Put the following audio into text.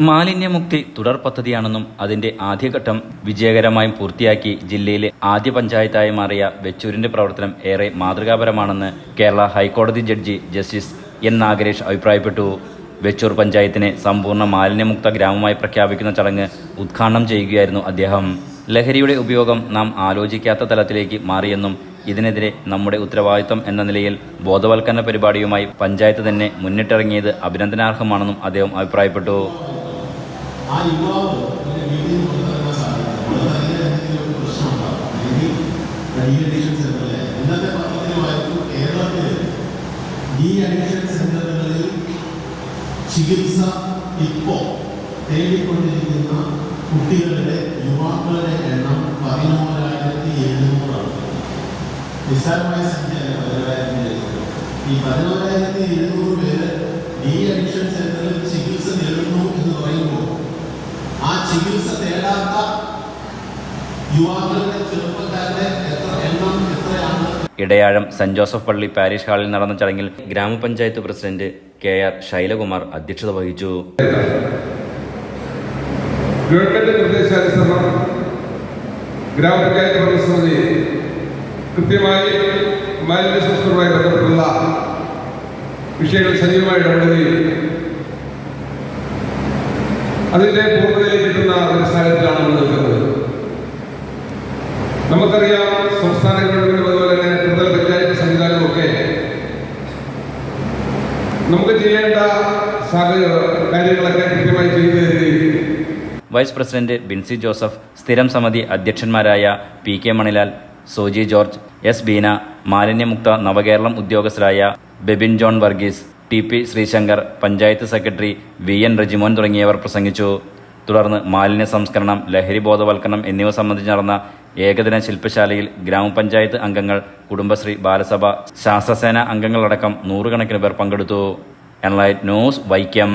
മാലിന്യമുക്തി തുടർ പദ്ധതിയാണെന്നും അതിന്റെ ആദ്യഘട്ടം വിജയകരമായും പൂർത്തിയാക്കി ജില്ലയിലെ ആദ്യ പഞ്ചായത്തായി മാറിയ വെച്ചൂരിന്റെ പ്രവർത്തനം ഏറെ മാതൃകാപരമാണെന്ന് കേരള ഹൈക്കോടതി ജഡ്ജി ജസ്റ്റിസ് എൻ നാഗരേഷ് അഭിപ്രായപ്പെട്ടു. വെച്ചൂർ പഞ്ചായത്തിനെ സമ്പൂർണ്ണ മാലിന്യമുക്ത ഗ്രാമമായി പ്രഖ്യാപിക്കുന്ന ചടങ്ങ് ഉദ്ഘാടനം ചെയ്യുകയായിരുന്നു അദ്ദേഹം. ലഹരിയുടെ ഉപയോഗം നാം ആലോചിക്കാത്ത തലത്തിലേക്ക് മാറിയെന്നും ഇതിനെതിരെ നമ്മുടെ ഉത്തരവാദിത്വം എന്ന നിലയിൽ ബോധവൽക്കരണ പരിപാടിയുമായി പഞ്ചായത്ത് തന്നെ മുന്നിട്ടിറങ്ങിയത് അഭിനന്ദനാർഹമാണെന്നും അദ്ദേഹം അഭിപ്രായപ്പെട്ടു. ആ യുവാവ് വീട്ടിൽ കൊണ്ടുവരാൻ സാധിക്കും. അഡിക്ഷൻ സെന്ററിലെ ഇന്നത്തെ പത്രത്തിലുമായിരുന്നു കേരളത്തിൽ ഈ അഡിക്ഷൻ സെന്ററുകളിൽ ചികിത്സ ഇപ്പോൾ തേടിക്കൊണ്ടിരിക്കുന്ന കുട്ടികളുടെ യുവാക്കളുടെ എണ്ണം 11,700 നിസ്സാരമായ സംഖ്യയല്ല. 11,700 ഈ 11,700 പേര് ഈ അഡിക്ഷൻ സെന്ററിൽ ചികിത്സ നേടുന്നു എന്ന് പറയുമ്പോൾ ആ ചികിത്സ തേടാത്ത യുവാക്കളുടെ ചെറുപ്പക്കാരുടെ എണ്ണം എത്രയാണ്? ഇടയാഴം സെന്റ് ജോസഫ് പള്ളി പാരിഷ് ഹാളിൽ നടന്ന ചടങ്ങിൽ ഗ്രാമപഞ്ചായത്ത് പ്രസിഡന്റ് KR ശൈലകുമാർ അധ്യക്ഷത വഹിച്ചു. ഗവൺമെന്റ് നിർദ്ദേശാനുസരണം ഗ്രാമപഞ്ചായത്ത് ഭരണസമിതി കൃത്യമായി മാലിന്യ സംസ്കരണവുമായി ബന്ധപ്പെട്ടുള്ള വിഷയങ്ങൾ സജീവമായി ഇടപെടുകയും അതിന്റെ പൂർണ്ണതയിലേക്ക് എത്തുന്ന ഒരു സാഹചര്യത്തിലാണ് നമ്മൾ നിൽക്കുന്നത്. നമുക്കറിയാം, സംസ്ഥാന ഗവൺമെന്റും അതുപോലെ തന്നെ ത്രിതല പഞ്ചായത്ത് സംവിധാനമൊക്കെ നമുക്ക് ചെയ്യേണ്ട കാര്യങ്ങളൊക്കെ കൃത്യമായി ചെയ്തു തരികയും. വൈസ് പ്രസിഡന്റ് ബിൻസി ജോസഫ്, സ്ഥിരം സമിതി അധ്യക്ഷന്മാരായ PK Manilal, Soji George, S Beena, മാലിന്യമുക്ത നവകേരളം ഉദ്യോഗസ്ഥരായ Bebin John Varghese, TP Sreesankar, panchayat secretary VN Rejimon തുടങ്ങിയവർ പ്രസംഗിച്ചു. തുടർന്ന് മാലിന്യ സംസ്കരണം, ലഹരി ബോധവൽക്കരണം എന്നിവ സംബന്ധിച്ച് നടന്ന ഏകദിന ശില്പശാലയിൽ ഗ്രാമപഞ്ചായത്ത് അംഗങ്ങൾ, കുടുംബശ്രീ, ബാലസഭ, ശാസ്ത്രസേന അംഗങ്ങളടക്കം 100 കണക്കിന് പേർ പങ്കെടുത്തു. Enlight news, Vaikom.